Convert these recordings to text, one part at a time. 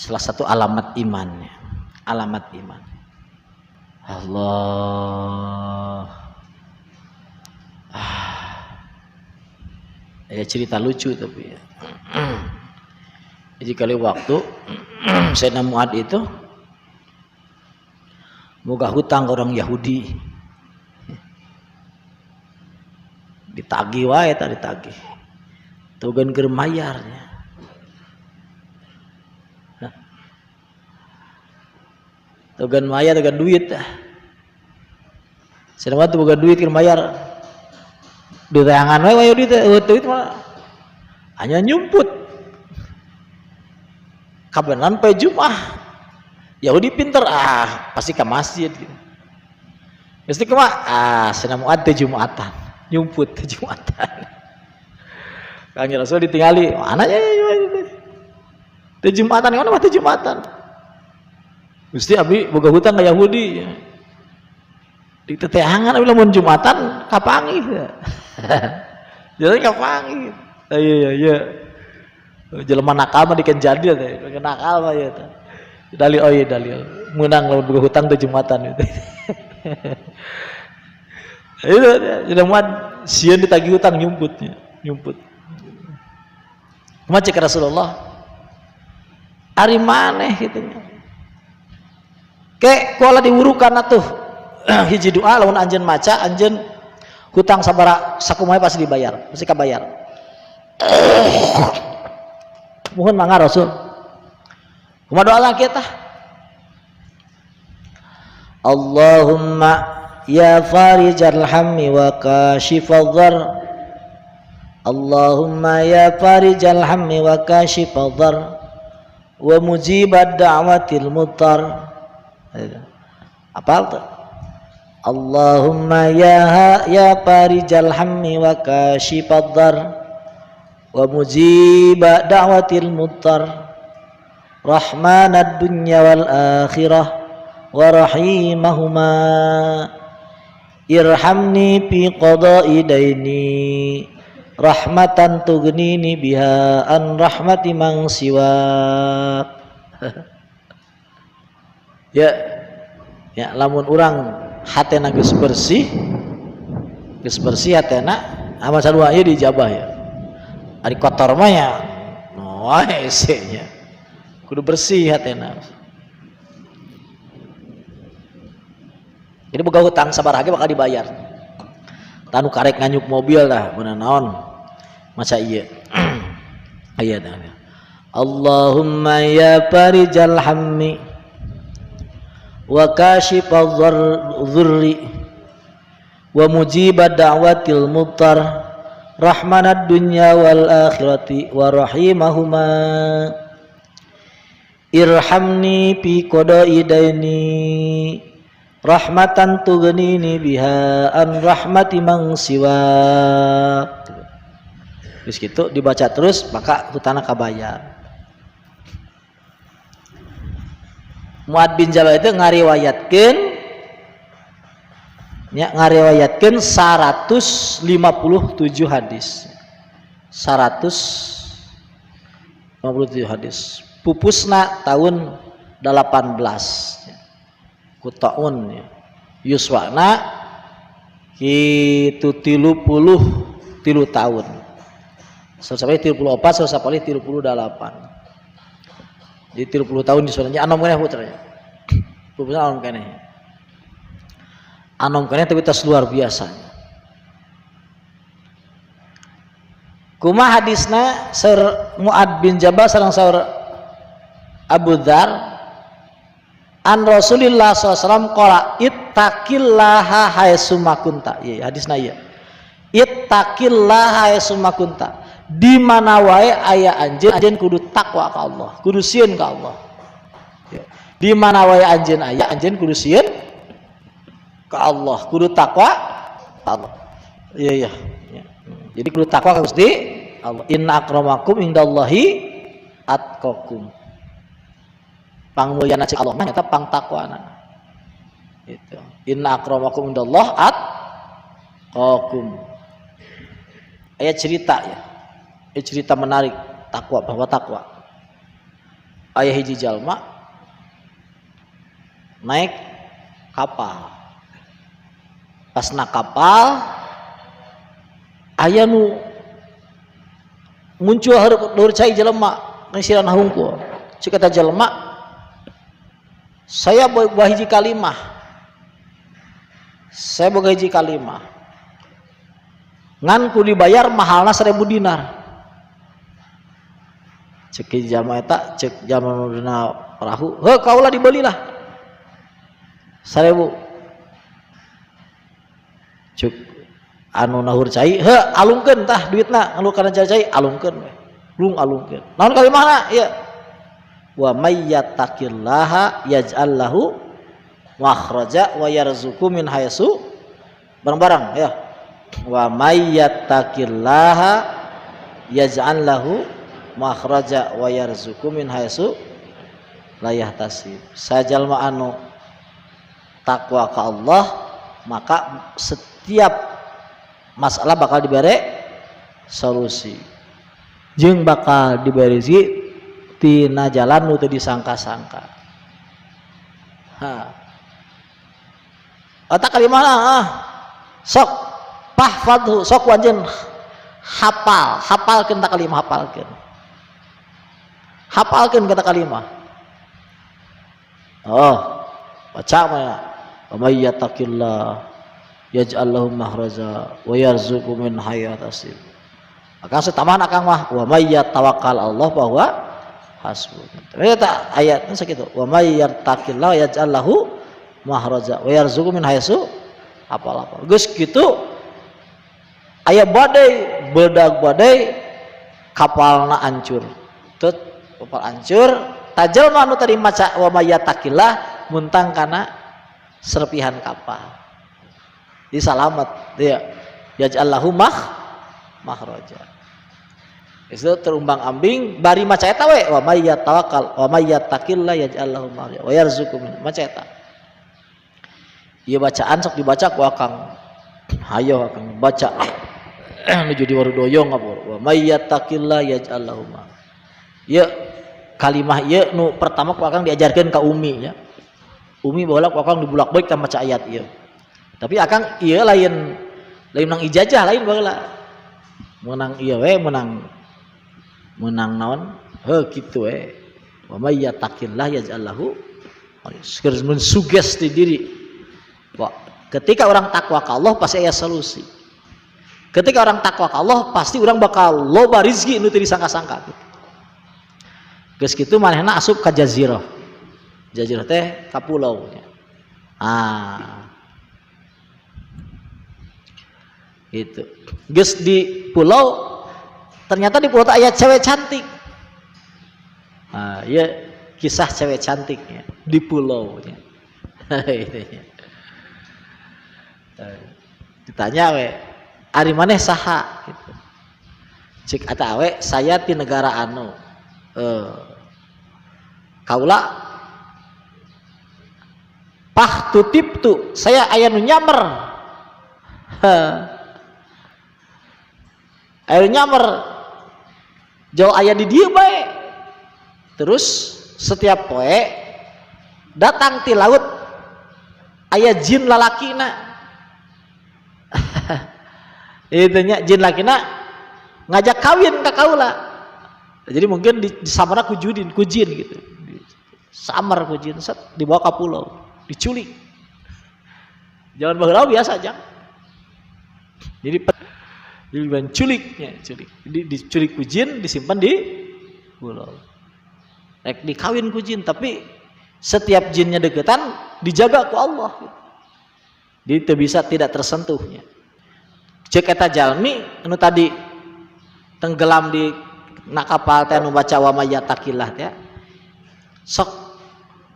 salah satu alamat imannya. Alamat iman. Allah. Ya cerita lucu tapi ya. Jadi kali waktu Sayyidina Mu'ad itu moga hutang ke orang Yahudi. Ditagih wae tak ditagih. Tugan keur mayarnya. Tugan mayar dengan duit. Sayyidina Mu'ad boga duit keur mayar. Duit tayangan wae duit mah hanya nyumput. Kabenan pe Jumat. Yahudi pinter pasti ke masjid gitu. Mesti ke Sayyidina Mu'ad teh Jumatan, nyumput teh Jumatan. Kanjeng Rasul ditinggali, mana ya teh Jumatan, mana mah teh Jumatan. Mesti abi boga hutang ka Yahudi. Di teteangan abi lamun Jumatan kapangi. Jadi kapangi. Iya. Jelema nakal mah dikeun jadil teh, nakal mah ya teh. Dalil dalil. Menang lamun boga hutang teh Jumatan itu. Itu jadi muat sieun ditagih hutang nyumputnya, nyumput. Kumaha cek Rasulullah? Ari maneh kitu nya. Ke kuala diurukan atuh. Hiji doa lamun anjeun maca, anjeun hutang sabaraha sakumaha pasti dibayar, pasti kabayar. Mohon mangga Rasul. Kumaha doa lagi tah? Allahumma ya farijal hammi wa kashifadh dhar. Allahumma ya farijal hammi wa kashifadh dhar wa mujibad da'watil muttar. Apal tuh? Allahumma ya farijal hammi wa kashifadh dhar wa mujibad da'watil muttar rahmanad dunya wal akhirah wa rahimahuma irhamni fi qada'i daini rahmatan tughnini biha an rahmati man siwa. Ya lamun urang hatena geus bersih hatena amal sadua ieu dijabah ya. Ari kotor mah ya hese nya kudu bersih hatena. Jadi boga hutang sabaraha ge bakal dibayar. Tanu karek nganyuk mobil dah beunang naon maca ieu. Aya dah. Allahumma ya farijal hammi wa kashifadh dhurri wa mujibad da'watil muttar rahmanad dunya wal akhirati wa rahimahuma irhamni fi qada'i daini rahmatan tughnini biha an rahmati man siwa. Terus gitu dibaca terus maka hutana kabayar. Mu'ad bin Jabal itu ngariwayatkeun 157 hadis. 157 hadis. Pupusna tahun 18. Kutaun yuswana kitu 33 tahun. Sampai 34 sampai 38. Di 30 tahun disurannya anom keneh putranya. Pupusna anom keneh. Anom keneh tapi tas luar biasa. Kumaha hadisna saur Mu'ad bin Jabal sareng saur Abu Dzar an Rasulillah SAW qala ittaqillaha haitsu makunta. Iya hadisna ieu. Ittaqillaha haitsu makunta. Di mana wae aya anjeun kudu takwa ka Allah, kudu sieun ka Allah. Di mana wae anjeun aya anjeun kudu sieun ka Allah, kudu takwa ka Allah. Iya. Jadi kudu takwa ka Gusti Allah. Inna akramakum indallahi atqakum. Pangmulyana cek Allah mah eta pangtakwana. Gitu. Inna akramakum indallah atqakum. Aya cerita ya. Cerita menarik takwa bahwa takwa. aya hiji jalma naik kapal. Pas na kapal aya nu muncul hareup cai jelema ngisiran hungkul. Cik kata jelema, saya bawa hiji kalimah. Saya bawa hiji kalimah. Ngan ku dibayar mahalna 1000 dinar. Cek jalma eta, cek jalma dina perahu, "Heuh kaula dibelilah 1000." Cuk anu nahur cai, "Heuh alungkeun tah duitna, anu kana cai alungkeun we." Lung alungkeun. Naon kalimahna? Ieu. Wa may yattaqillaha yaj'al lahu makhraja wa yarzuqhu min haitsu bareng-bareng ya. Wa may yattaqillaha yaj'al lahu makhraja wa yarzuqhu min haitsu la yahtasib. Sajalma anu takwa ka Allah, maka setiap masalah bakal dibere solusi. Jeung bakal diberi rezeki tina jalan nu teu disangka-sangka. Eta kalimahna sok pahfadhu, sok wanjeun hafalkeun ta kalimah, hafalkeun kata kalimah. Oh, baca mah. Wa may yattaqillah yaj'al lahu makhraja wa yarzuqhu min haitsu yahtasib. Maka setamana kang mah wa may yatawakkal Allah bahwa hasbuh. Ternyata ayatnya sakitu. Wa may yattaqillah yaj'al lahu makhraja wa yarzuqhu min haitsu apal-apal. Geus kitu aya badai, bedag badai, kapalna hancur. Tut kapal hancur, tajelma anu tadi maca wa may yattaqillah muntang kana serpihan kapal. Di salamet dia. Yaj'al lahu makhraja. Itu terumbang-ambing bari maca eta we wa may yatawakkal wa may yattaqillah yaj'al lahu makhraja wa yarzuqhu min maca eta. Ieu bacaan sok dibaca ku akang. Hayo akang baca. Nuju di warudoyong ngapur. Wa may yattaqillah yaj'al lahu makhraja. Ieu kalimah ieu nu pertama ku akang diajarkeun ka Umi ya. Umi baheula ku akang dibulak-balik ka maca ayat ieu. Tapi akang ieu lain nang ijazah lain baheula. Menang ieu we menang naon heuh kitu we wa may yattaqillah yaj'al lahu mensugesti diri bahwa ketika orang takwa ke Allah pasti aya solusi. Ketika orang takwa ke Allah pasti orang bakal loba rezeki nu teu disangka-sangka. Geus kitu manehna asup ka jazirah. Jazirah teh ka pulau nya. Gitu. Geus di pulau ternyata di pulau ayat cewek cantik. Ya kisah cewek cantiknya di pulaunya. Ditanya we, ari maneh saha gitu. Cik eta we saya ti negara anu. Kaula pah tutiptu, saya aya nu nyamer. Aya nyamer. Jauh aya di dieu bae. Terus setiap poe datang ti laut aya jin lalakina. Itu nya jin lalakina ngajak kawin ka kaula. Jadi mungkin disamar ku jin gitu. Samar ku jin set dibawa ka pulau, diculik. Jangan baheula biasa aja. Jadi culiknya, diculik ku jin, disimpan di pulau. Rek dikawin ku jin, tapi setiap jinnya deketan dijaga ku Allah. Jadi itu bisa tidak tersentuhnya. Cek eta jalmi anu tadi tenggelam di nak kapal teh anu baca wa may yattaqillah teh. Sok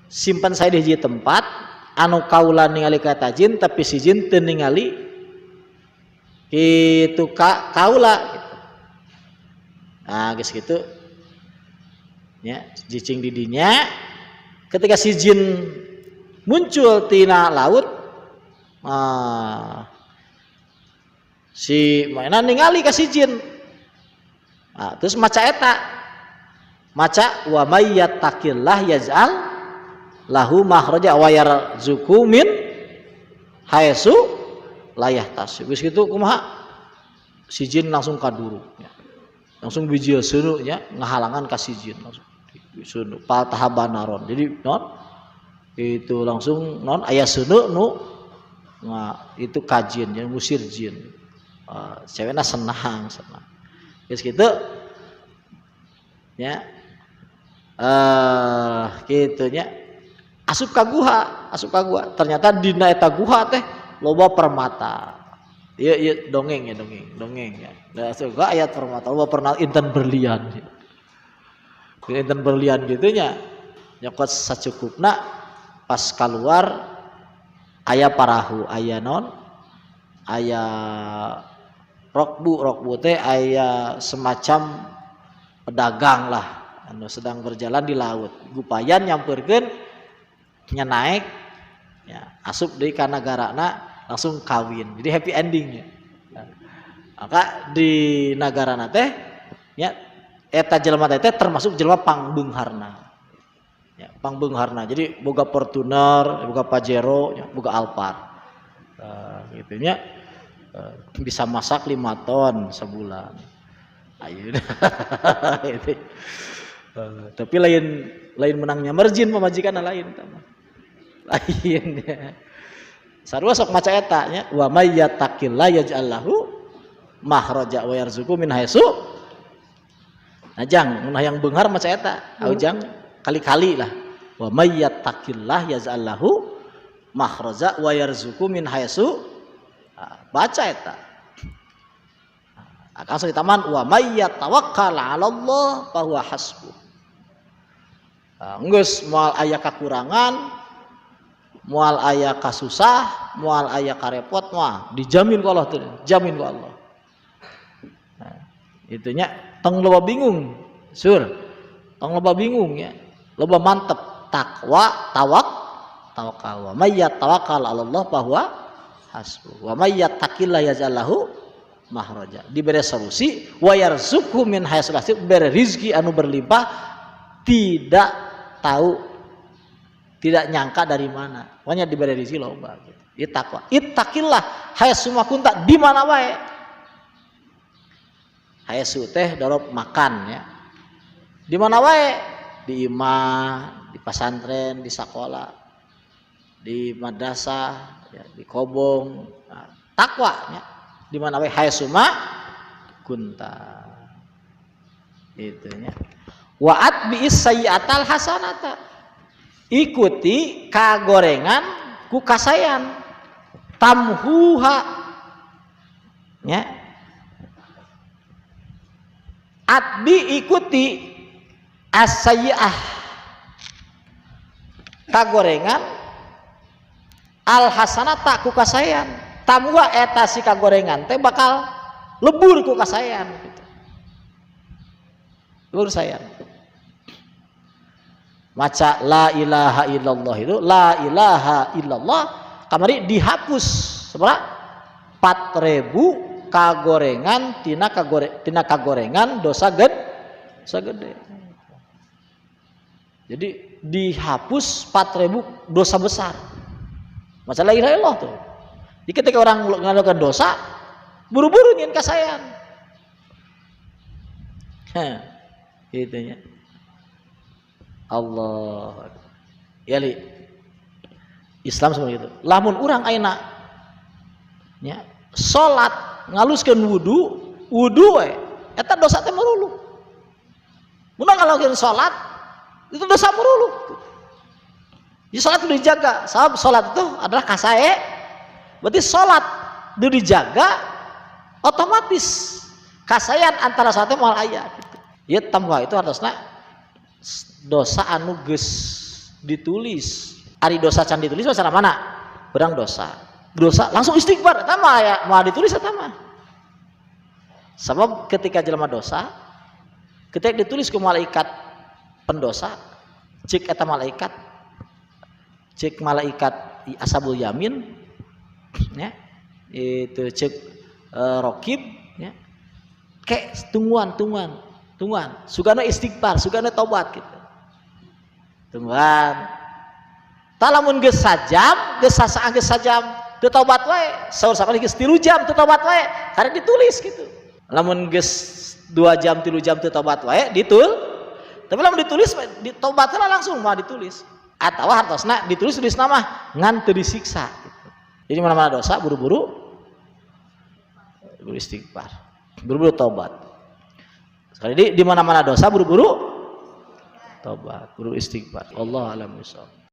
simpan saya di hiji tempat anu kaula ningali ka eta jin tapi si jin teu ningali itu kaula gitu. Nah geus kitu nya jicing di dinya ketika si jin muncul tina laut si mana ningali ka si jin terus maca eta maca wa may yattaqillah yaj'al lahu makhraja wa yarzuqhu min haitsu la yahtasib. Geus kitu kumaha si jin langsung kaduru ya. Langsung biji seunu nya ngahalangan ka si jin langsung seunu patahabanaron. Jadi non itu langsung non aya seunu nu itu kajin yang ngusir jin. Cewekna senang. Geus kitu nya gitu nya asup ka guha ternyata dina eta guha teh loba permata. Ieu dongeng ya. Da suka ayat permata loba permata inten berlian. Inten berlian gitu nya nyokot sacukupna pas keluar aya parahu, aya non aya rokbu teh aya semacam pedagang lah anu sedang berjalan di laut. Gupayan nyampeurkeun nya naik ya asup deui ka nagarana langsung kawin. Jadi happy endingnya. Maka di nagarana teh nya eta jelema teh termasuk jelema pangbeungharna. Ya, pangbeungharna. Jadi boga Fortuner, boga Pajero, ya, boga Alphard. Gitu nya bisa masak 5 ton sebulan. Ayo. Gitu. Tapi lain menangnya margin pemajikan lain tama. Lain ya. Sarua sok maca eta nya wa may yattaqillah yaj'al lahu makhraja wa yarzuqhu min haitsu. Najang mun hayang beunghar maca eta, aujang kali-kali lah. Wa may yattaqillah yaj'al lahu makhraja wa yarzuqhu min haitsu. Baca eta. Akan so ditaman wa may yatawakkal 'ala Allah fa huwa hasbuh. Geus moal aya kakurangan, moal aya kasusah, moal aya karepot mah dijamin ku Allah teh, jamin ku Allah. Nah, itunya tong loba bingung, sur. Tong loba bingung ya. Loba mantep takwa, tawakal. Wa may yatawakkal 'ala Allah fa huwa hasbuh. Wa may yattaqillah yaj'al lahu makhraja. Diberi solusi wa yarzuqhu min haitsu la yahtasib, beri rezeki anu berlimpah tidak tahu, tidak nyangka dari mana. Pokoknya diberi rezeki loba gitu. Ieu takwa. Ittaqillah haitsu ma kunta, di mana wae. Haitsu teh dorob makan ya. Di mana wae, di imah, di pesantren, di sekolah, di madrasah, ya, di kobong. Nah, takwa ya. Di mana wae haitsu ma kunta. Itu nya. Wa atbi'is sayyi'atal hasanata, ikuti kagorengan ku kasayan, tamhuha ya. Atbi ikuti as-sayyi'ah kagorengan al hasanata ku kasayan, tamhuha eta si kagorengan teh bakal lebur ku kasayan gitu. Lebur sayan. Maca la ilaha illallah itu la ilaha illallah kamari dihapus seberapa 4.000 kagorengan tina kagorengan dosa gede. Jadi dihapus 4.000 dosa besar. Maca la ilaha illallah tuh. Jadi ketika orang melakukan dosa buru-buru nyin kasayan. Itunya. Allah ya li Islam seperti itu. Lamun urang ayeuna nya salat ngaluskeun wudu we eta dosa teh marulu. Mun ngalakeun salat itu dosa marulu. Jadi salat itu dijaga. Sabab salat itu adalah kasae. Berarti salat itu dijaga otomatis kasayan antara salatnya moal aya gitu. Ya tambah itu harusnya dosa anu geus ditulis. Ari dosa can ditulis masalah mana? Berang dosa langsung istighfar eta mah ya moal ditulis eta mah. Sebab ketika jelema dosa ketika ditulis ku malaikat pendosa cek eta malaikat ashabul yamin ya itu cek rokib ya kayak tungguan tungguan sugana istighfar sugana tobat gitu tungguan talamun geus sajam geus sasaan geus sajam teu tobat wae saur sakali geus 3 jam teu tobat wae karek ditulis gitu lamun geus 2 jam 3 jam teu tobat wae tapi lamun ditulis ditobatna langsung mah ditulis atawa hartosna ditulis nama ngan teu disiksa gitu. Jadi mana-mana dosa buru-buru istighfar buru-buru tobat sekali di mana-mana dosa buru-buru tobat buru istighfar Allah alam bisawab.